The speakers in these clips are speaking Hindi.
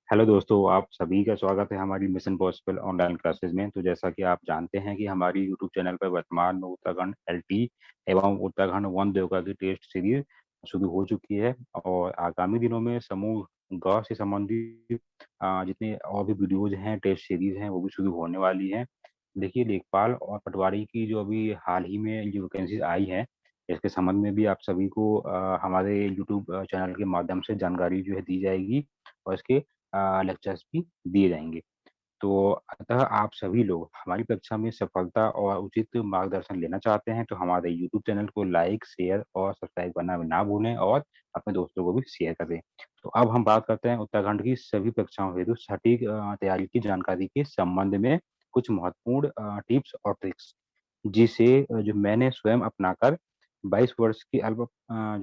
हेलो दोस्तों, आप सभी का स्वागत है हमारी मिशन पॉसिबल ऑनलाइन क्लासेस में। तो जैसा कि आप जानते हैं कि हमारी यूट्यूब चैनल पर वर्तमान में उत्तराखंड एलटी एवं उत्तराखंड वन देवका की टेस्ट सीरीज शुरू हो चुकी है। और आगामी दिनों में समूह ग से संबंधित जितने और भी वीडियोज हैं, टेस्ट सीरीज हैं, वो भी शुरू होने वाली हैं। देखिए, लेखपाल और पटवारी की जो अभी हाल ही में जो वैकेंसीज आई हैं, इसके संबंध में भी आप सभी को हमारे यूट्यूब चैनल के माध्यम से जानकारी जो है दी जाएगी और इसके लेक्चर्स भी दिए जाएंगे। तो अतः आप सभी लोग हमारी कक्षा में सफलता और उचित मार्गदर्शन लेना चाहते हैं तो हमारे यूट्यूब चैनल को लाइक, शेयर और सब्सक्राइब करना ना भूलें और अपने दोस्तों को भी शेयर करें। तो अब हम बात करते हैं उत्तराखंड की सभी कक्षाओं हेतु सटीक तैयारी की जानकारी के संबंध में कुछ महत्वपूर्ण टिप्स और ट्रिक्स, जिसे जो मैंने स्वयं अपनाकर 22 वर्ष की जो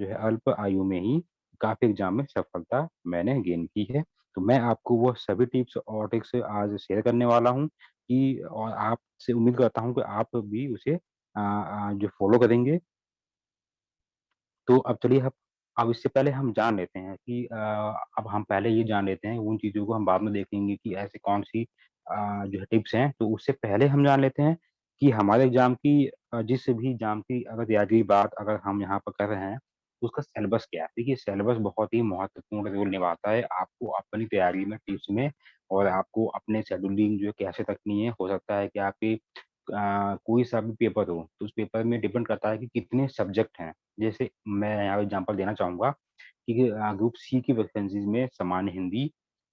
है अल्प आयु में ही काफी एग्जाम में सफलता मैंने गेन की है। तो मैं आपको वो सभी टिप्स और ट्रिक्स आज शेयर करने वाला हूँ कि और आपसे उम्मीद करता हूँ कि आप भी उसे जो फॉलो करेंगे। तो अब चलिए अब इससे पहले हम जान लेते हैं कि अब हम पहले ये जान लेते हैं, उन चीज़ों को हम बाद में देखेंगे कि ऐसी कौन-सी जो है टिप्स हैं। तो उससे पहले हम जान लेते हैं कि हमारे एग्ज़ाम की जिस भी एग्ज़ाम की अगर तैयारी की बात अगर हम यहाँ पर कर रहे हैं, तो उसका सिलेबस क्या है? देखिए, सिलेबस बहुत ही महत्वपूर्ण रोल निभाता है आपको अपनी तैयारी में, टिप्स में और आपको अपने शेड्यूलिंग जो है कैसे रखनी है। हो सकता है कि आपकी कोई सा भी पेपर हो, तो उस पेपर में डिपेंड करता है कि कितने सब्जेक्ट हैं। जैसे मैं यहाँ एग्जांपल देना चाहूँगा कि ग्रुप सी की वैकेंसीज़ में सामान्य हिंदी,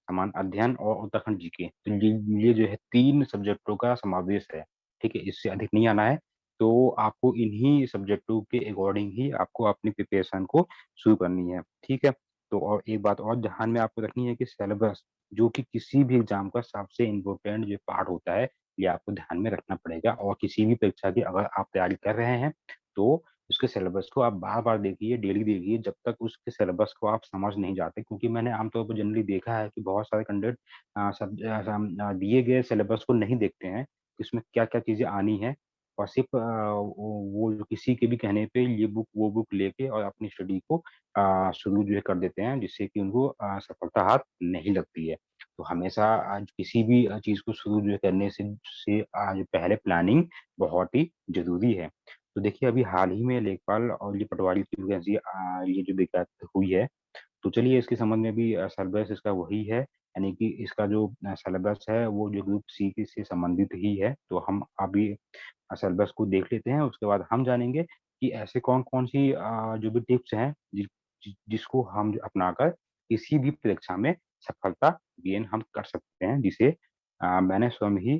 सामान्य अध्ययन और उत्तराखंड जीके, तो ये जो है 3 सब्जेक्टों का समावेश है, ठीक है? इससे अधिक नहीं आना है। तो आपको इन्हीं सब्जेक्टों के अकॉर्डिंग ही आपको अपनी प्रिपरेशन को शुरू करनी है, ठीक है? तो और एक बात और ध्यान में आपको रखनी है कि सिलेबस, जो कि किसी भी एग्ज़ाम का सबसे इम्पोर्टेंट जो पार्ट होता है, ये आपको ध्यान में रखना पड़ेगा। और किसी भी परीक्षा की अगर आप तैयारी कर रहे हैं, तो उसके सिलेबस को आप बार-बार देखिए, डेली देखिए, जब तक उसके सिलेबस को आप समझ नहीं जाते। क्योंकि मैंने आमतौर पर जनरली देखा है कि बहुत सारे कैंडिडेट दिए गए सिलेबस को नहीं देखते हैं, कि उसमें क्या-क्या चीज़ें आनी हैं और सिर्फ़ वो जो किसी के भी कहने पे ये बुक, वो बुक लेके और अपनी स्टडी को शुरू जो है कर देते हैं, जिससे कि उनको सफलता हाथ नहीं लगती है। तो हमेशा आज किसी भी चीज़ को शुरू जो है करने से आज पहले प्लानिंग बहुत ही ज़रूरी है। तो देखिए, अभी हाल ही में लेखपाल और ये पटवारी की वैकेंसी ये जो विज्ञप्ति हुई है, तो चलिए इसके संबंध में भी सिलेबस इसका वही है, यानी कि इसका जो सिलेबस है वो जो ग्रुप सी की से संबंधित ही है। तो हम अभी सिलेबस को देख लेते हैं, उसके बाद हम जानेंगे कि ऐसे कौन-कौन सी जो भी टिप्स हैं जिसको हम अपनाकर किसी भी परीक्षा में सफलता गेन हम कर सकते हैं, जिसे मैंने स्वयं ही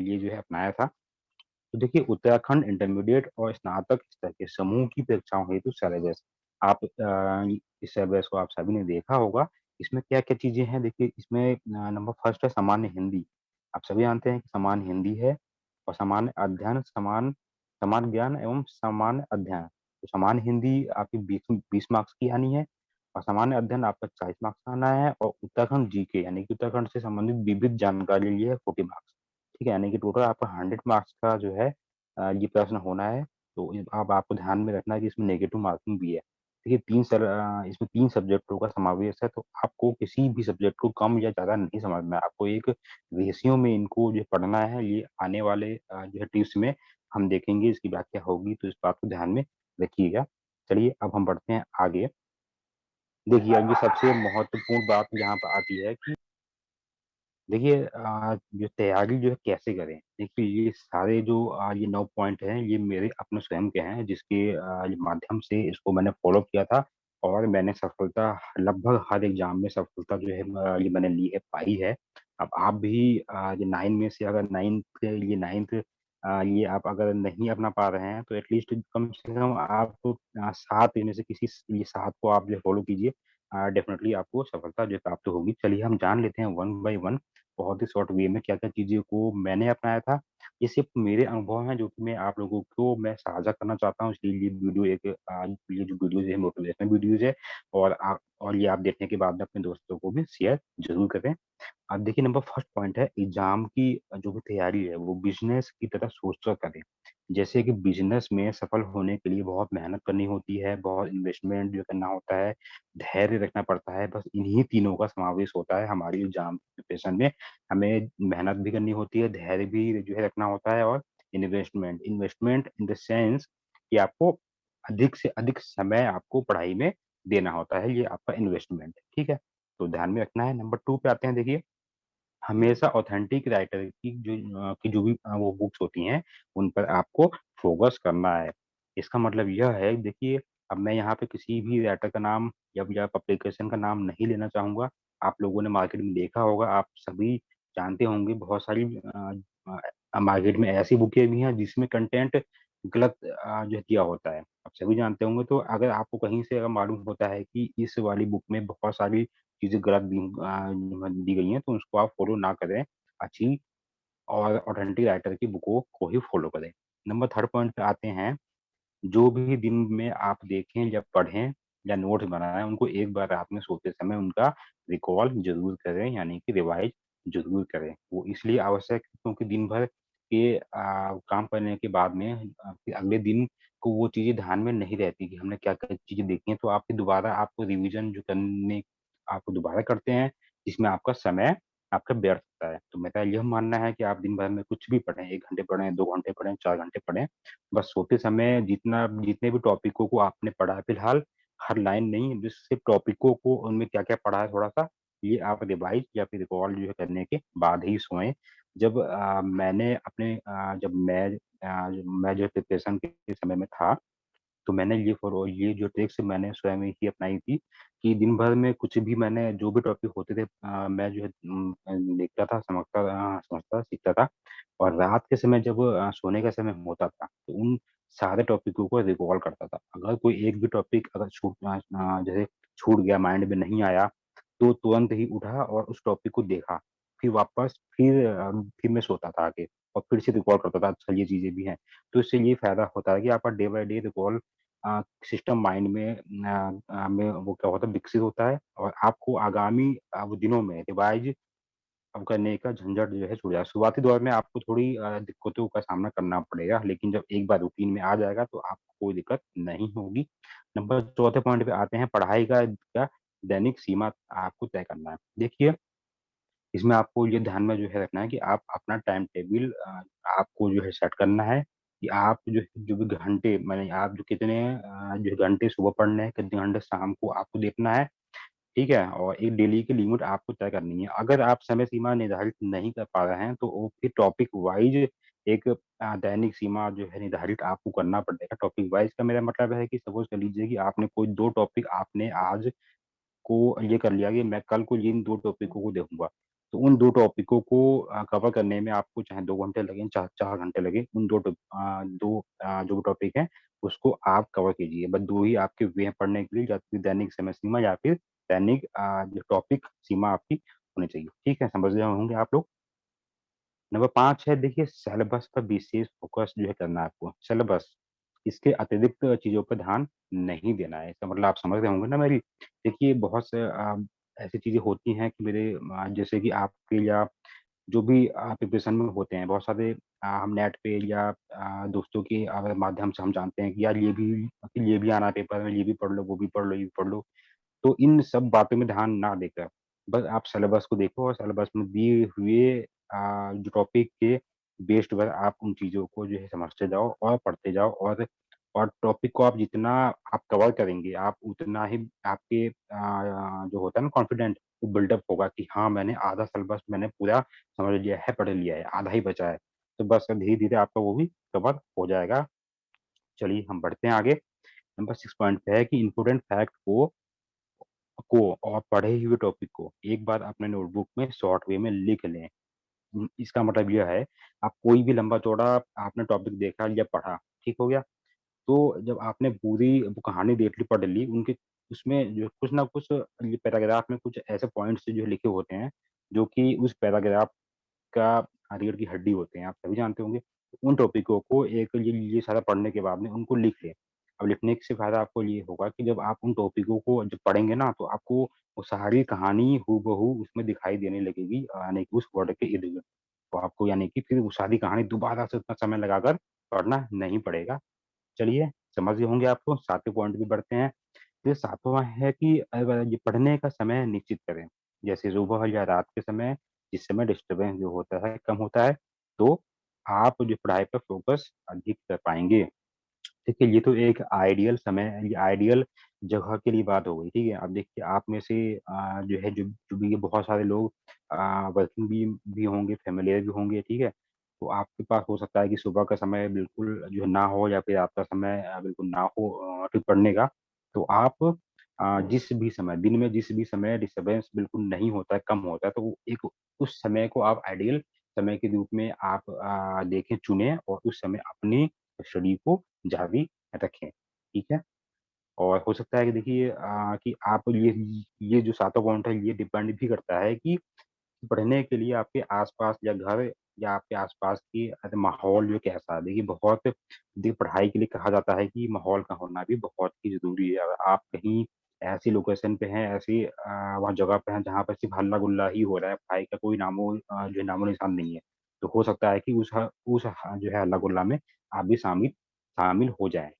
ये जो है अपनाया था। तो देखिए, उत्तराखंड इंटरमीडिएट और स्नातक स्तर के समूह की परीक्षाओं हेतु सिलेबस, आप इस सिलेबस को आप सभी ने देखा होगा। इसमें क्या-क्या चीज़ें हैं, देखिए इसमें नंबर फर्स्ट है सामान्य हिंदी। आप सभी जानते हैं कि सामान्य हिंदी है और सामान्य अध्ययन, सामान्य ज्ञान एवं सामान्य अध्ययन। तो सामान्य हिंदी आपकी 20 मार्क्स की आनी है और सामान्य अध्ययन आपका 40 मार्क्स का आना है और उत्तराखंड जीके यानी कि उत्तराखंड से संबंधित विविध जानकारी ये है 40 मार्क्स। ठीक है? यानी कि टोटल आपका 100 मार्क्स का जो है ये प्रश्न होना है। तो अब आपको ध्यान में रखना है कि इसमें नेगेटिव मार्किंग भी है। देखिए, इसमें 3 सब्जेक्टों का समावेश है, तो आपको किसी भी सब्जेक्ट को कम या ज़्यादा नहीं समझना है। आपको एक रेशियो में इनको जो पढ़ना है, ये आने वाले जो है टिप्स में हम देखेंगे, इसकी व्याख्या होगी, तो इस बात को ध्यान में रखिएगा। चलिए, अब हम बढ़ते हैं आगे। देखिए, अब ये सबसे महत्वपूर्ण बात यहाँ पे आती है कि देखिए, जो तैयारी जो है कैसे करें? देखिए, ये सारे जो ये 9 पॉइंट हैं, ये मेरे अपने स्वयं के हैं, जिसके ये माध्यम से इसको मैंने फ़ॉलो किया था और मैंने सफलता लगभग हर एग्ज़ाम में सफलता जो है ये मैंने ली है, पाई है। अब आप भी ये 9 में से अगर 9th ये आप अगर नहीं अपना पा रहे हैं, तो एट लीस्ट कम से कम आप 7 इनमें से किसी ये 7 को आप जो है फ़ॉलो कीजिए। डेफ़िनिटली आपको सफलता जो है प्राप्त होगी। चलिए, हम जान लेते हैं वन बाय वन, बहुत ही शॉर्ट वे में क्या-क्या चीज़ें को मैंने अपनाया था। ये सिर्फ़ मेरे अनुभव हैं, जो कि मैं आप लोगों को मैं साझा करना चाहता हूँ, इसलिए ये वीडियो एक ये जो वीडियोज़ है मोटिवेशनल वीडियोज़ है और और ये आप देखने के बाद में अपने दोस्तों को भी शेयर ज़रूर करें। अब देखिए नंबर फर्स्ट पॉइंट है एग्ज़ाम की जो भी तैयारी है वो बिज़नेस की तरह सोच कर करें। जैसे कि बिज़नेस में सफल होने के लिए बहुत मेहनत करनी होती है, बहुत इन्वेस्टमेंट जो करना होता है, धैर्य रखना पड़ता है, बस इन्हीं तीनों का समावेश होता है हमारी एग्ज़ाम प्रिपरेशन में। हमें मेहनत भी करनी होती है, धैर्य भी जो है रखना होता है और investment, investment in the sense कि आपको अधिक से अधिक समय आपको पढ़ाई में देना होता है, ये आपका इन्वेस्टमेंट है, ठीक है? तो ध्यान में रखना है। नंबर 2 पे आते हैं देखिए, हमेशा ऑथेंटिक राइटर की जो भी वो बुक्स होती हैं, उन पर आपको फ़ोकस करना है। इसका मतलब यह है देखिए, अब मैं यहाँ पे किसी भी राइटर का नाम या पब्लिकेशन का नाम नहीं लेना चाहूँगा। आप लोगों ने मार्केट में देखा होगा, आप सभी जानते होंगे बहुत सारी मार्केट में ऐसी बुकें भी हैं जिसमें कंटेंट गलत जो है दिया होता है। आप सभी जानते होंगे तो अगर आपको कहीं से अगर मालूम होता है कि इस वाली बुक में बहुत सारी चीज़ें गलत दी गई हैं, तो उसको आप फ़ॉलो ना करें। अच्छी और ऑथेंटिक राइटर की बुकों को ही फ़ॉलो करें। नंबर थर्ड पॉइंट पे आते हैं, जो भी दिन में आप देखें या पढ़ें या नोट्स बनाएँ, उनको एक बार रात में सोते समय उनका रिकॉल ज़रूर करें, यानी कि रिवाइज़ ज़रूर करें। वो इसलिए आवश्यक है क्योंकि दिन भर के काम करने के बाद में फिर अगले दिन को वो चीज़ें ध्यान में नहीं रहती कि हमने क्या-क्या चीज़ें देखी हैं, तो आपकी दोबारा आपको रिवीज़न जो करने आप दोबारा करते हैं, जिसमें आपका समय आपका व्यर्थ होता है। तो मेरा यह मानना है कि आप दिन भर में कुछ भी पढ़ें, 1 घंटे पढ़ें, 2 घंटे पढ़ें, 4 घंटे पढ़ें, बस सोते समय जितने भी टॉपिकों को आपने पढ़ा है फिलहाल, हर लाइन नहीं, जिस सिर्फ़ टॉपिकों को उनमें क्या-क्या पढ़ा है थोड़ा-सा, ये आप रिवाइज़ या फिर रिकॉल जो है करने के बाद ही सोएँ। जब मैं जो प्रिपरेशन के समय में था, तो मैंने ये जो ट्रिक्स मैंने स्वयं ही अपनाई थी कि दिन भर में कुछ भी मैंने जो भी टॉपिक होते थे मैं जो है देखता था, समझता, सीखता था और रात के समय जब सोने का समय होता था, तो उन सारे टॉपिकों को रिकॉल करता था। अगर कोई एक भी टॉपिक अगर जैसे छूट गया, माइंड में नहीं आया, तो तुरंत ही उठा और उस टॉपिक को देखा। फिर मैं सोता था आके और फिर से रिकॉल करता था, अच्छा ये चीज़ें भी हैं। तो इससे ये फ़ायदा होता है कि आपका day by day recall system mind में वो क्या होता है विकसित होता है और आपको आगामी वो दिनों में रिवाइज़ अब करने का झंझट जो है छूट जाएगा। शुरुआती दौर में आपको थोड़ी दिक्कतों का सामना करना पड़ेगा, लेकिन जब एक बार रूटीन में आ जाएगा तो आपको कोई दिक्कत नहीं होगी। नंबर चौथे पॉइंट पे आते हैं, पढ़ाई का दैनिक सीमा आपको तय करना है। देखिए, इसमें आपको ये ध्यान में जो है रखना है कि आप अपना टाइम टेबल आपको जो है सेट करना है कि आप जो भी घंटे माने आप जो कितने जो घंटे सुबह पढ़ने हैं, कितने घंटे शाम को आपको देखना है, ठीक है? और एक डेली की लिमिट आपको तय करनी है। अगर आप समय सीमा निर्धारित नहीं कर पा रहे हैं, तो वो फिर टॉपिक वाइज़ एक दैनिक सीमा जो है निर्धारित आपको करना पड़ेगा। टॉपिक वाइज़ का मेरा मतलब है कि सपोज़ कर लीजिए कि आपने कोई 2 टॉपिक आपने आज को ये कर लिया कि मैं कल को इन 2 टॉपिकों को देखूँगा। तो उन 2 टॉपिकों को कवर करने में आपको चाहे 2 घंटे लगें, 4 घंटे लगें, उन 2 जो टॉपिक हैं, उसको आप कवर कीजिए। बस 2 ही आपके वे हैं पढ़ने के लिए, या फिर दैनिक समय सीमा या फिर दैनिक जो टॉपिक सीमा आपकी होनी चाहिए। ठीक है? समझ रहे होंगे आप लोग? नंबर 5 है देखिए, सिलेबस पर विशेष फ़ोकस जो है करना है आपको, सिलेबस। इसके अतिरिक्त चीज़ों पे ध्यान नहीं देना है, इसका मतलब आप समझ रहे होंगे ना मेरी। देखिए बहुत से ऐसी चीज़ें होती हैं कि जैसे कि आपके या जो भी प्रिपरेशन में होते हैं, बहुत सारे हम नेट पे या दोस्तों के माध्यम से हम जानते हैं कि यार ये भी आना है पेपर में, ये भी पढ़ लो, वो भी पढ़ लो, ये भी पढ़ लो। तो इन सब बातों में ध्यान ना देकर, बस आप सिलेबस को देखो और सिलेबस में दिए हुए जो टॉपिक के बेस्ड पर आप उन चीज़ों को जो है समझते जाओ और पढ़ते जाओ और टॉपिक को आप जितना आप कवर करेंगे, आप उतना ही आपके जो होता है ना कॉन्फिडेंट, वो बिल्डअप होगा कि हाँ, मैंने आधा सिलेबस मैंने पूरा समझ लिया है, पढ़ लिया है, आधा ही बचा है। तो बस धीरे-धीरे आपका वो भी कवर हो जाएगा। चलिए हम बढ़ते हैं आगे। नंबर 6 पॉइंट पे है कि इम्पोर्टेंट फैक्ट को और पढ़े हुए टॉपिक को एक बार अपने नोटबुक में शॉर्ट वे में लिख लें। इसका मतलब यह है, आप कोई भी लंबा-चौड़ा आपने टॉपिक देखा या पढ़ा, ठीक हो गया? तो जब आपने पूरी वो कहानी देख ली, पढ़ ली, उनके उसमें जो कुछ ना कुछ ये पैराग्राफ में कुछ ऐसे पॉइंट्स जो लिखे होते हैं, जो कि उस पैराग्राफ का रीढ़ की हड्डी होते हैं, आप सभी जानते होंगे। उन टॉपिकों को एक ये सारा पढ़ने के बाद में उनको लिख लें। अब लिखने से फ़ायदा आपको ये होगा कि जब आप उन टॉपिकों को जब पढ़ेंगे ना, तो आपको वो सारी कहानी हूबहू उसमें दिखाई देने लगेगी, यानी कि उस वर्ड के इर्द-गिर्द। तो आपको यानी कि फिर वो सारी कहानी दोबारा से उतना समय लगाकर पढ़ना नहीं पड़ेगा। चलिए, समझ गए होंगे आप तो, 7वें पॉइंट भी बढ़ते हैं। फिर 7वां है कि ये पढ़ने का समय निश्चित करें। जैसे सुबह या रात के समय, जिस समय डिस्टर्बेंस जो होता है, कम होता है, तो आप जो पढ़ाई पर फ़ोकस अधिक कर पाएँगे। देखिए, ये तो एक आइडियल समय है, ये आइडियल जगह के लिए बात हो गई, ठीक है? अब देखिए, आप में से जो है, जो भी ये बहुत सारे लोग वर्किंग भी होंगे, फ़ैमिलियर भी होंगे, ठीक है? तो आपके पास हो सकता है कि सुबह का समय बिल्कुल जो है ना हो, या फिर आपका समय बिल्कुल ना हो फिर पढ़ने का। तो आप जिस भी समय, दिन में जिस भी समय डिस्टर्बेंस बिल्कुल नहीं होता है, कम होता है, तो वो एक उस समय को आप आइडियल समय के रूप में आप देखें, चुनें, और उस समय अपनी स्टडी को जारी रखें, ठीक है? और हो सकता है कि देखिए कि आप ये जो 7वां पॉइंट है, ये डिपेंड भी करता है कि पढ़ने के लिए आपके आस-पास या घर या आपके आस-पास की माहौल जो कैसा है। देखिए, बहुत देखिए, पढ़ाई के लिए कहा जाता है कि माहौल का होना भी बहुत ही ज़रूरी है। अगर आप कहीं ऐसी लोकेशन पे हैं, वहाँ जगह पे हैं जहाँ पे सिर्फ़ हल्ला-गुल्ला ही हो रहा है, पढ़ाई का कोई जो है नामो-निशान नहीं है, तो हो सकता है कि जो है हल्ला-गुल्ला में आप भी शामिल शामिल हो जाएँ,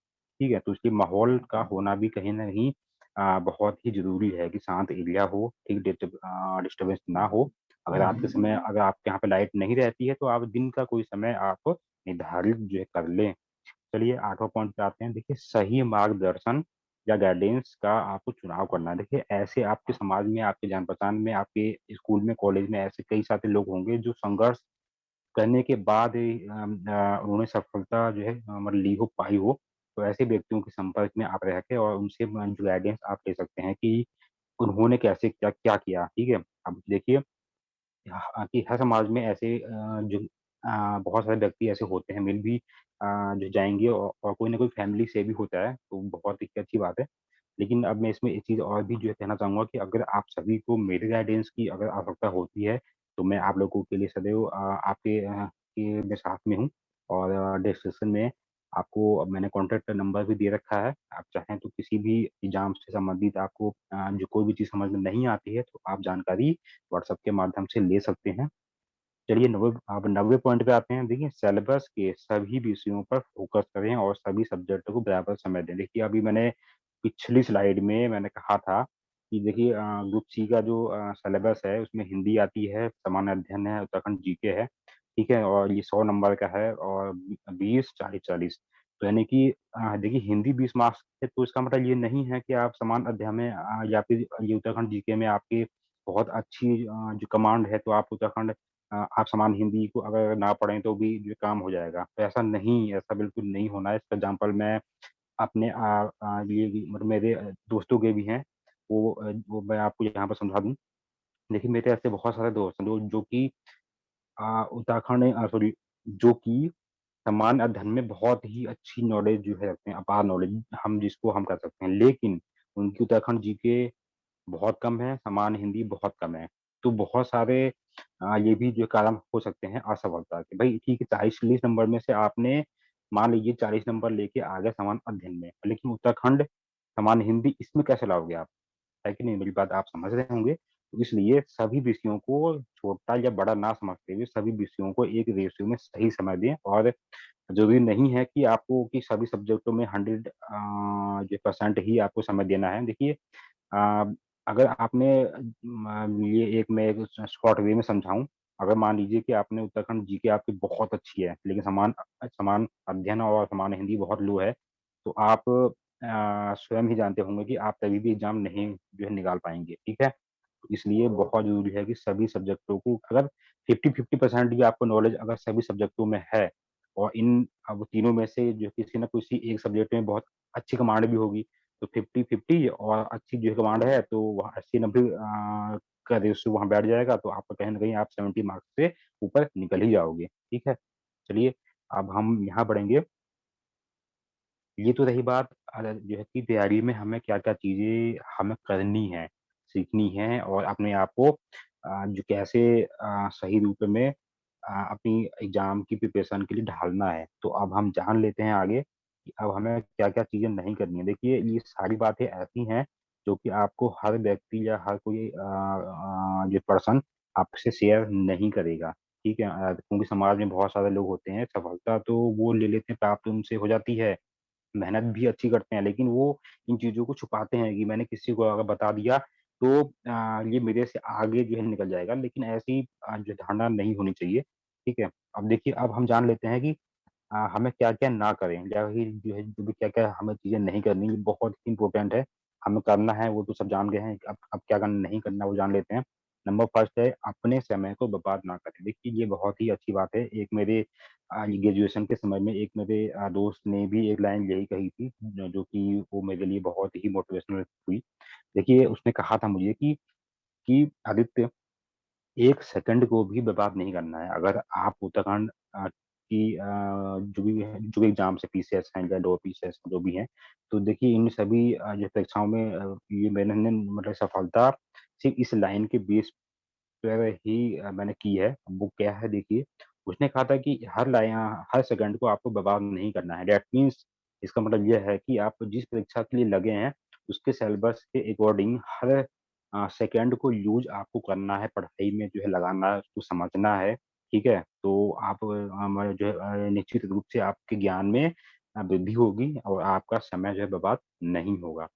ठीक है? तो इसलिए माहौल का होना भी कहीं न कहीं बहुत ही ज़रूरी है कि शांत एरिया हो, ठीक डिस्टर्बेंस ना हो। अगर आपके यहाँ पे लाइट नहीं रहती है, तो आप दिन का कोई समय आप निर्धारित जो है कर लें। चलिए, 8वां पॉइंट पे आते हैं। देखिए, सही मार्गदर्शन या गाइडेंस का आपको चुनाव करना है। देखिए, ऐसे आपके समाज में, आपके जान-पहचान में, आपके स्कूल में, कॉलेज में ऐसे कई सारे लोग होंगे जो संघर्ष करने के बाद उन्होंने सफलता जो है मतलब ली हो, पाई हो। तो ऐसे व्यक्तियों के संपर्क में आप रह के और उनसे जो गाइडेंस आप ले सकते हैं कि उन्होंने कैसे क्या किया, ठीक है? अब देखिए, कि हर समाज में ऐसे बहुत सारे व्यक्ति ऐसे होते हैं, जो जाएँगे, और कोई ना कोई फैमिली से भी होता है, तो बहुत ही अच्छी बात है। लेकिन अब मैं इसमें एक चीज़ और भी जो है कहना चाहूँगा कि अगर आप सभी को मेरे गाइडेंस की अगर आवश्यकता होती है, तो मैं आप लोगों के लिए सदैव मैं साथ में हूँ, और डिस्क्रिप्शन में आपको अब मैंने कॉन्टैक्ट नंबर भी दे रखा है। आप चाहें तो किसी भी एग्ज़ाम से संबंधित आपको जो कोई भी चीज़ समझ में नहीं आती है, तो आप जानकारी व्हाट्सएप के माध्यम से ले सकते हैं। चलिए, 90 पॉइंट पे आते हैं। देखिए, सिलेबस के सभी विषयों पर फ़ोकस करें और सभी सब्जेक्ट को बराबर समय दें। देखिए, अभी मैंने पिछली स्लाइड में मैंने कहा था कि देखिए, ग्रुप सी का जो सिलेबस है, उसमें हिंदी आती है, सामान्य अध्ययन है, उत्तराखंड जीके है, ठीक है? और ये 100 नंबर का है, और 20, 40-40। तो यानी कि देखिए, हिंदी 20 मार्क्स है, तो इसका मतलब ये नहीं है कि आप सामान्य अध्ययन में या फिर ये उत्तराखंड जीके में आपकी बहुत अच्छी जो कमांड है, तो आप उत्तराखंड आप सामान्य हिंदी को अगर ना पढ़ें तो भी जो काम हो जाएगा। तो ऐसा बिल्कुल नहीं होना है। इसका एग्ज़ाम्पल मैं अपने लिए भी, मतलब मेरे दोस्तों के भी हैं, वो मैं आपको यहाँ पर समझा दूँ। देखिए, मेरे ऐसे बहुत सारे दोस्त हैं जो कि सॉरी, जो कि सामान्य अध्ययन में बहुत ही अच्छी नॉलेज जो है रखते हैं, अपार नॉलेज हम कह सकते हैं। लेकिन उनकी उत्तराखंड जीके बहुत कम है, सामान्य हिंदी बहुत कम है। तो बहुत सारे ये भी जो कारण हो सकते हैं असफलता के। भई ठीक है, 40-40 नंबर में से आपने मान लीजिए 40 नंबर लेके आ गए सामान्य अध्ययन में, लेकिन उत्तराखंड, सामान्य हिंदी इसमें कैसे लाओगे आप? है कि नहीं? मेरी बात आप समझ रहे होंगे। तो इसलिए सभी विषयों को छोटा या बड़ा ना समझते हुए सभी विषयों को एक रेशियो में सही समय दें, और ज़रूरी नहीं है कि आपको कि सभी सब्जेक्टों में 100 जो परसेंट ही आपको समय देना है। देखिए, अ, अगर आपने ये एक मैं एक शॉर्ट वे में समझाऊँ, अगर मान लीजिए कि आपने उत्तराखंड जीके आपकी बहुत अच्छी है, लेकिन समान अध्ययन और सामान्य हिंदी बहुत लो है, तो आप स्वयं ही जानते होंगे कि आप कभी भी एग्ज़ाम नहीं जो है निकाल पाएँगे, ठीक है? तो इसलिए बहुत ज़रूरी है कि सभी सब्जेक्टों को अगर 50-50% भी आपको नॉलेज अगर सभी सब्जेक्टों में है, और इन अब तीनों में से जो किसी न किसी एक सब्जेक्ट में बहुत अच्छी कमांड भी होगी, तो 50-50 और अच्छी जो कमांड है, तो वहाँ 80-90 का रेशियो वहाँ बैठ जाएगा, तो आपका कहीं न कहीं आप 70 मार्क्स से ऊपर निकल ही जाओगे, ठीक है? चलिए, अब हम यहाँ बढ़ेंगे। ये तो रही बात जो है कि तैयारी में हमें क्या-क्या चीज़ें हमें करनी है, सीखनी है, और अपने आप को जो कैसे सही रूप में अपनी एग्ज़ाम की प्रिपरेशन के लिए ढालना है। तो अब हम जान लेते हैं आगे कि अब हमें क्या-क्या चीज़ें नहीं करनी है। देखिए, ये सारी बातें ऐसी हैं जो कि आपको हर व्यक्ति या हर कोई जो पर्सन आपसे शेयर नहीं करेगा, ठीक है? क्योंकि समाज में बहुत सारे लोग होते हैं, सफलता तो वो ले लेते हैं, प्राप्त उनसे हो जाती है, मेहनत भी अच्छी करते हैं, लेकिन वो इन चीज़ों को छुपाते हैं कि मैंने किसी को अगर बता दिया तो ये मेरे से आगे जो है निकल जाएगा, लेकिन ऐसी जो धारणा नहीं होनी चाहिए, ठीक है? अब देखिए, अब हम जान लेते हैं कि हमें क्या-क्या ना करें या फिर जो है जो भी क्या-क्या हमें चीज़ें नहीं करनी, ये बहुत इम्पोर्टेंट है। हमें करना है वो तो सब जान गए हैं, अब क्या करना नहीं करना वो जान लेते हैं। नंबर फर्स्ट है अपने समय को बर्बाद ना करें। देखिए, ये बहुत ही अच्छी बात है। एक मेरे ये ग्रेजुएशन के समय में एक मेरे दोस्त ने भी एक लाइन यही कही थी, जो कि वो मेरे लिए बहुत ही मोटिवेशनल हुई। देखिए, उसने कहा था मुझे कि आदित्य, 1 सेकंड को भी बर्बाद नहीं करना है। अगर आप उत्तराखंड की जो भी एग्ज़ाम्स है, पीसीएस हैं या डो पीसीएस जो भी हैं, तो देखिए इन सभी जो परीक्षाओं में ये मैंने मतलब सफलता सिर्फ़ इस लाइन के बेस पर ही मैंने की है। वो क्या है देखिए, उसने कहा था कि हर सेकंड को आपको बर्बाद नहीं करना है। दैट मीन्स इसका मतलब ये है कि आप जिस परीक्षा के लिए लगे हैं, उसके सिलेबस के अकॉर्डिंग हर सेकंड को यूज़ आपको करना है, पढ़ाई में जो है लगाना है, उसको समझना है, ठीक है? तो आप म जो है निश्चित रूप से आपके ज्ञान में वृद्धि होगी और आपका समय जो है बर्बाद नहीं होगा।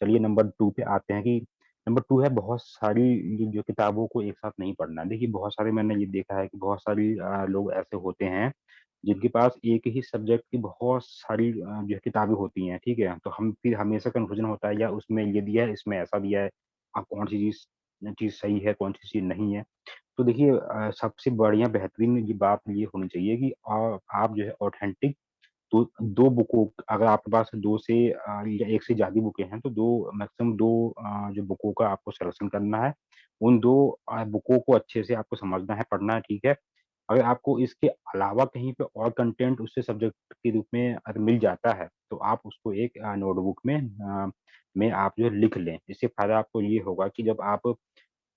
चलिए नंबर 2 पे आते हैं कि नंबर 2 है बहुत सारी ये जो किताबों को एक साथ नहीं पढ़ना। देखिए, बहुत सारे मैंने ये देखा है कि बहुत सारी लोग ऐसे होते हैं, जिनके पास एक ही सब्जेक्ट की बहुत सारी जो है किताबें होती हैं, ठीक है? तो हम फिर हमेशा कन्फ्यूज़न होता है, या उसमें ये दिया है, इसमें ऐसा दिया है, अब कौन-सी चीज़ चीज़ सही है, कौन-सी चीज़ नहीं है। तो देखिए, सबसे बढ़िया बेहतरीन ये बात ये होनी चाहिए कि आप जो है ऑथेंटिक तो 2 बुकों अगर आपके पास 2 से या 1 से ज़्यादा बुकें हैं, तो 2 मैक्सिमम 2 जो बुकों का आपको सिलेक्शन करना है। उन 2 बुकों को अच्छे से आपको समझना है, पढ़ना है, ठीक है? अगर आपको इसके अलावा कहीं पे और कंटेंट उससे सब्जेक्ट के रूप में अगर मिल जाता है, तो आप उसको एक नोटबुक में आप जो है लिख लें। इससे फ़ायदा आपको ये होगा कि जब आप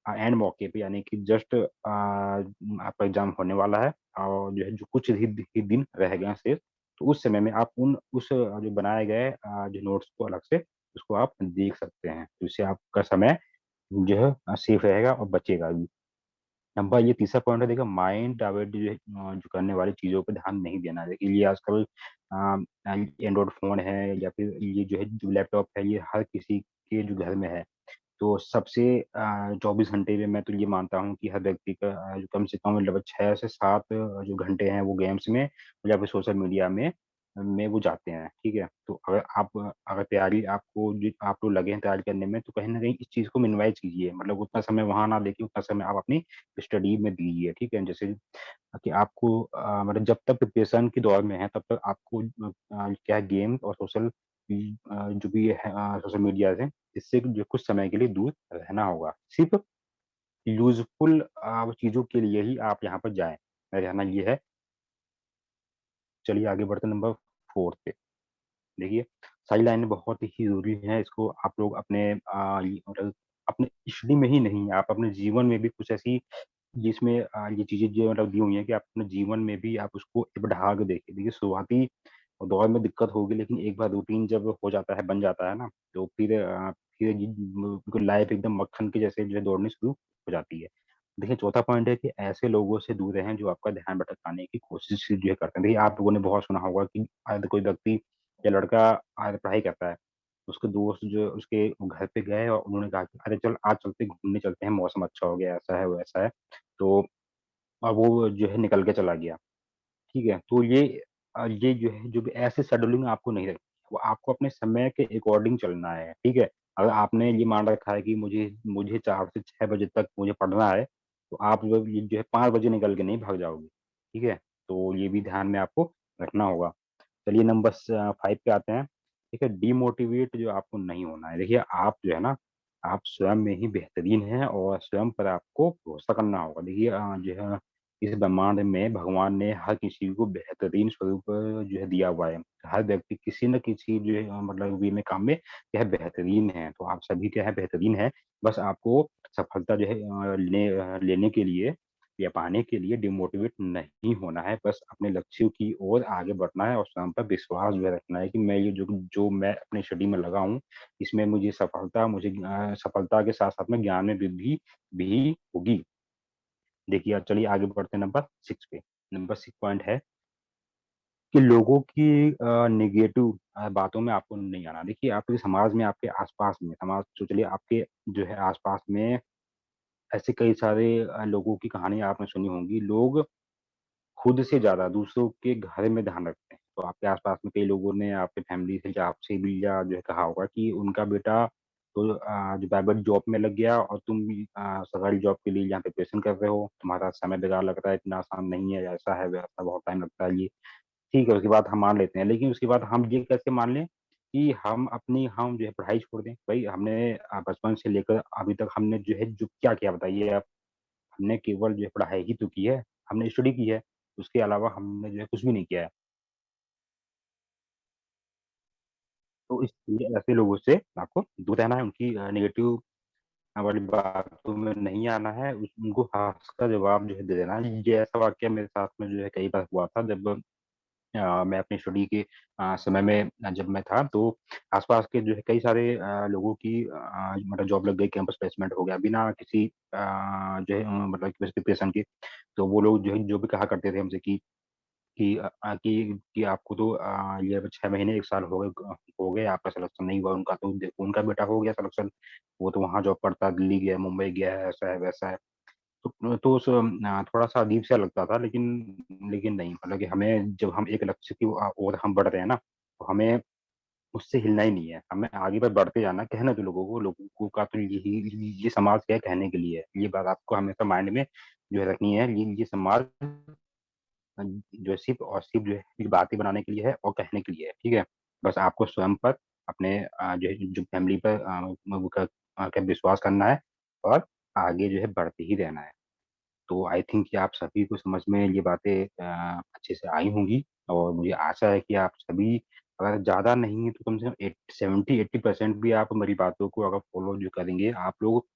एंड मौके पे, यानी कि जस्ट आपका एग्ज़ाम होने वाला है और जो है जो कुछ ही दिन रह गए हैं शेष, तो उस समय में आप जो बनाए गए जो नोट्स को अलग से उसको आप देख सकते हैं। तो इससे आपका समय जो है सेफ रहेगा और बचेगा भी। नंबर ये तीसरा पॉइंट है, देखिए माइंड डाइवर्ट जो करने वाली चीज़ों पे ध्यान नहीं देना। देखिए, ये आजकल एंड्रॉइड फ़ोन है या फिर ये जो है जो लैपटॉप है, ये हर किसी के जो घर में है। तो सबसे 24 घंटे में मैं तो ये मानता हूँ कि हर व्यक्ति का जो कम से कम लगभग 6 से 7 जो घंटे हैं वो गेम्स में या फिर सोशल मीडिया में वो जाते हैं, ठीक है? तो अगर तैयारी आपको जो आप लोग लगे हैं तैयारी करने में, तो कहीं न कहीं इस चीज़ को मिनिमाइज़ कीजिए। मतलब उतना समय वहाँ ना देके उतना समय आप अपनी स्टडी में दीजिए, ठीक है? जैसे कि आपको मतलब जब तक प्रिपरेशन के दौर में है तब तक आपको क्या है गेम और जो भी है सोशल मीडिया से इससे जो कुछ समय के लिए दूर रहना होगा। सिर्फ़ यूज़फुल चीज़ों के लिए ही आप यहाँ पर जाएँ। मेरा कहना ये है। चलिए आगे बढ़ते हैं नंबर 4 पे। देखिए, सारी लाइनें बहुत ही ज़रूरी हैं, इसको आप लोग अपने ये मतलब अपने स्टडी में ही नहीं, आप अपने जीवन में भी कुछ ऐसी जिसमें ये चीज़ें जो मतलब दी हुई हैं कि आप अपने जीवन में भी आप उसको ढाल के देखिए। देखिए, शुरुआती दौर में दिक्कत होगी, लेकिन एक बार रूटीन जब हो जाता है, बन जाता है ना, तो फिर बिल्कुल लाइफ़ एकदम मक्खन के जैसे जो है दौड़नी शुरू हो जाती है। देखिए, चौथा पॉइंट है कि ऐसे लोगों से दूर रहें जो आपका ध्यान भटकाने की कोशिश जो है करते हैं। देखिए, आप लोगों ने बहुत सुना होगा कि कोई व्यक्ति या लड़का पढ़ाई करता है, उसके दोस्त जो उसके घर पे गए और उन्होंने कहा कि अरे चल आज चलते घूमने चलते हैं, मौसम अच्छा हो गया, ऐसा है, वैसा है। तो वो जो है निकल के चला गया, ठीक है? तो ये जो है जो भी ऐसे शेड्यूलिंग आपको नहीं रखनी, वो आपको अपने समय के अकॉर्डिंग चलना है, ठीक है? अगर आपने ये मान रखा है कि मुझे मुझे 4 से 6 बजे तक मुझे पढ़ना है, तो आप ये जो है 5 बजे निकल के नहीं भाग जाओगे, ठीक है? तो ये भी ध्यान में आपको रखना होगा। चलिए नंबर 5 पे आते हैं। ठीक है, डिमोटिवेट जो आपको नहीं होना है। देखिए, आप जो है ना, आप स्वयं में ही बेहतरीन हैं और स्वयं पर आपको भरोसा करना होगा। देखिए, जो है इस ब्रह्मांड में भगवान ने हर किसी को बेहतरीन स्वरूप जो है दिया हुआ है। हर व्यक्ति किसी न किसी जो है मतलब वे में काम में क्या है बेहतरीन है। तो आप सभी क्या है बेहतरीन हैं। बस आपको सफलता जो है लेने के लिए या पाने के लिए डिमोटिवेट नहीं होना है, बस अपने लक्ष्यों की ओर आगे बढ़ना है और स्वयं पर विश्वास जो है रखना है कि मैं ये जो जो मैं अपनी स्टडी में लगा हूँ, इसमें मुझे सफलता के साथ-साथ में ज्ञान में वृद्धि भी होगी। देखिए, चलिए आगे बढ़ते हैं नंबर 6 पे। नंबर 6 पॉइंट है कि लोगों की नेगेटिव बातों में आपको नहीं आना। देखिए, आपके समाज में, आपके आस-पास में, समाज तो चलिए आपके जो है आस-पास में ऐसे कई सारे लोगों की कहानियाँ आपने सुनी होंगी। लोग खुद से ज़्यादा दूसरों के घर में ध्यान रखते हैं। तो आपके आस-पास में कई लोगों ने आपके फैमिली से या आपसे भी या जो है कहा होगा कि उनका बेटा तो जो प्राइवेट जॉब में लग गया और तुम भी सरकारी जॉब के लिए यहाँ प्रिपरेशन कर रहे हो, तुम्हारा समय बेकार लग रहा है, इतना आसान नहीं है, ऐसा है, वैसा, बहुत टाइम लगता है ये। ठीक है, उसकी बात हम मान लेते हैं, लेकिन उसके बाद हम ये कैसे मान लें कि हम जो है पढ़ाई छोड़ दें? भई हमने बचपन से लेकर अभी तक हमने जो है जो क्या किया बताइए आप? हमने केवल जो है पढ़ाई ही तो की है, हमने स्टडी की है, उसके अलावा हमने जो है कुछ भी नहीं किया है। तो इसलिए ऐसे लोगों से आपको दूर रहना है, उनकी नेगेटिव वाली बातों में नहीं आना है, उनको हाथ का जवाब जो है दे देना है। ये ऐसा वाक़या मेरे साथ में जो है कई बार हुआ था जब मैं अपनी स्टडी के समय में जब मैं था तो आस-पास के जो है कई सारे लोगों की मतलब जॉब लग गई, कैंपस प्लेसमेंट हो गया बिना किसी जो है मतलब किसी प्रिपरेशन के। तो वो लोग जो है जो भी कहा करते थे हमसे कि आपको तो ये 6 महीने 1 साल हो गए आपका सिलेक्शन नहीं हुआ, उनका तो देखो उनका बेटा हो गया सिलेक्शन, वो तो वहाँ जॉब करता है, दिल्ली गया, मुंबई गया है, ऐसा है, वैसा है। थोड़ा-सा अजीब-सा लगता था लेकिन नहीं मतलब कि हमें जब हम एक लक्ष्य की ओर हम बढ़ रहे हैं ना, तो हमें उससे हिलना ही नहीं है। हमें आगे बस बढ़ते जाना है, कहना तो लोगों को का तो यही ये समाज क्या है कहने के लिए है। ये बात आपको हमेशा माइंड में जो है रखनी है। ये समाज जो सिर्फ़ जो है ये बातें बनाने के लिए है और कहने के लिए है, ठीक है? बस आपको स्वयं पर अपने जो है जो फैमिली पर वो का विश्वास करना है और आगे जो है बढ़ते ही रहना है। तो आई थिंक कि आप सभी को समझ में ये बातें अच्छे से आई होंगी और मुझे आशा है कि आप सभी अगर ज़्यादा नहीं है तो कम से कम 70-80% भी आप मेरी बातों को अगर फ़ॉलो जो करेंगे आप लोग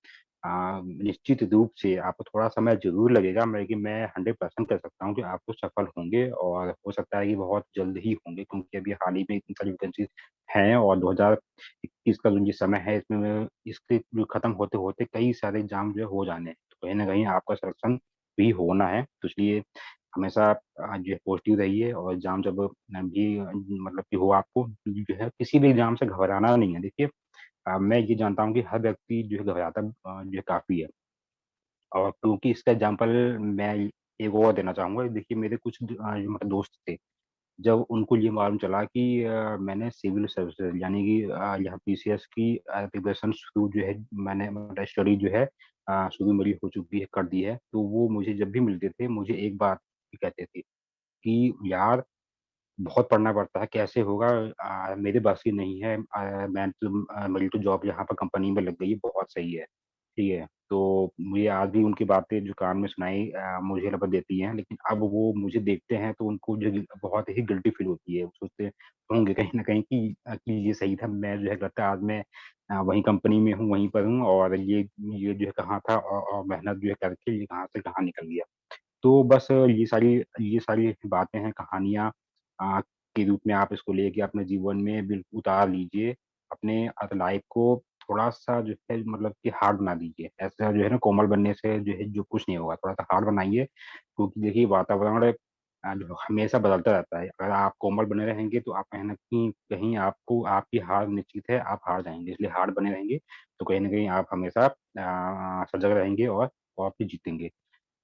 निश्चित रूप से आपको थोड़ा समय ज़रूर लगेगा लेकिन मैं 100% कह सकता हूँ कि आप तो सफल होंगे और हो सकता है कि बहुत जल्द ही होंगे क्योंकि अभी हाल ही में इतनी सारी वैकेंसीज़ हैं और 2021 का जो ये समय है इसमें इसके जो खत्म होते-होते कई सारे एग्ज़ाम जो है हो जाने हैं। तो कहीं न कहीं आपका सिलेक्शन भी होना है, तो इसलिए हमेशा जो है पॉज़िटिव रहिए और एग्ज़ाम जब भी मतलब कि हो आपको जो है किसी भी एग्ज़ाम से घबराना नहीं है। देखिए मैं ये जानता हूँ कि हर व्यक्ति जो है घबराता जो है काफ़ी है और क्योंकि इसका एग्ज़ाम्पल मैं एक और देना चाहूँगा। देखिए मेरे कुछ मतलब दोस्त थे, जब उनको ये मालूम चला कि मैंने सिविल सर्विसेज़ यानी कि यहाँ पीसीएस की प्रिपरेशन शुरू जो है मैंने मतलब स्टडी जो है शुरू मेरी हो चुकी है, कर दी है। तो वो मुझे जब भी मिलते थे, मुझे एक बात ही कहते थे कि यार बहुत पढ़ना पड़ता है, कैसे होगा मेरे बस की नहीं है मेरी तो जॉब यहाँ पर कंपनी में लग गई है, बहुत सही है, ठीक है। तो मुझे आज भी उनकी बातें जो कान में सुनाई मुझे लपट देती हैं, लेकिन अब वो मुझे देखते हैं तो उनको जो बहुत ही गिल्टी फ़ील होती है। वो सोचते होंगे कहीं न कहीं कि ये सही था, मैं जो है लगता है आज मैं वहीं कंपनी में हूँ, वहीं पर हूँ और ये जो है कहाँ था और मेहनत जो है करके ये कहाँ से कहाँ निकल गया। तो बस ये सारी बातें हैं, कहानियाँ अ, के रूप में आप इसको लेके अपने जीवन में उतार लीजिए। अपने लाइफ़ को थोड़ा-सा जो है मतलब कि हार्ड बना दीजिए। ऐसा जो है ना कोमल बनने से जो है जो कुछ नहीं होगा, थोड़ा-सा हार्ड बनाइए क्योंकि देखिए वातावरण जो हमेशा बदलता रहता है। अगर आप कोमल बने रहेंगे तो आप कहीं न कहीं आपको आपकी हार निश्चित है, आप हार जाएँगे। इसलिए हार्ड बने रहेंगे, तो कहीं न कहीं आप हमेशा सजग रहेंगे और फिर जीतेंगे।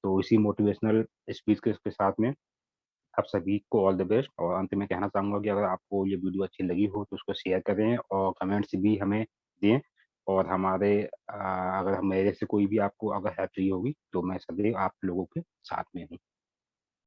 तो इसी मोटिवेशनल स्पीच के साथ में आप सभी को ऑल द बेस्ट और अंत में कहना चाहूँगा कि अगर आपको ये वीडियो अच्छी लगी हो तो उसको शेयर करें और कमेंट्स भी हमें दें और अगर मेरे से कोई भी आपको अगर हेल्प चाहिए होगी तो मैं सदैव आप लोगों के साथ में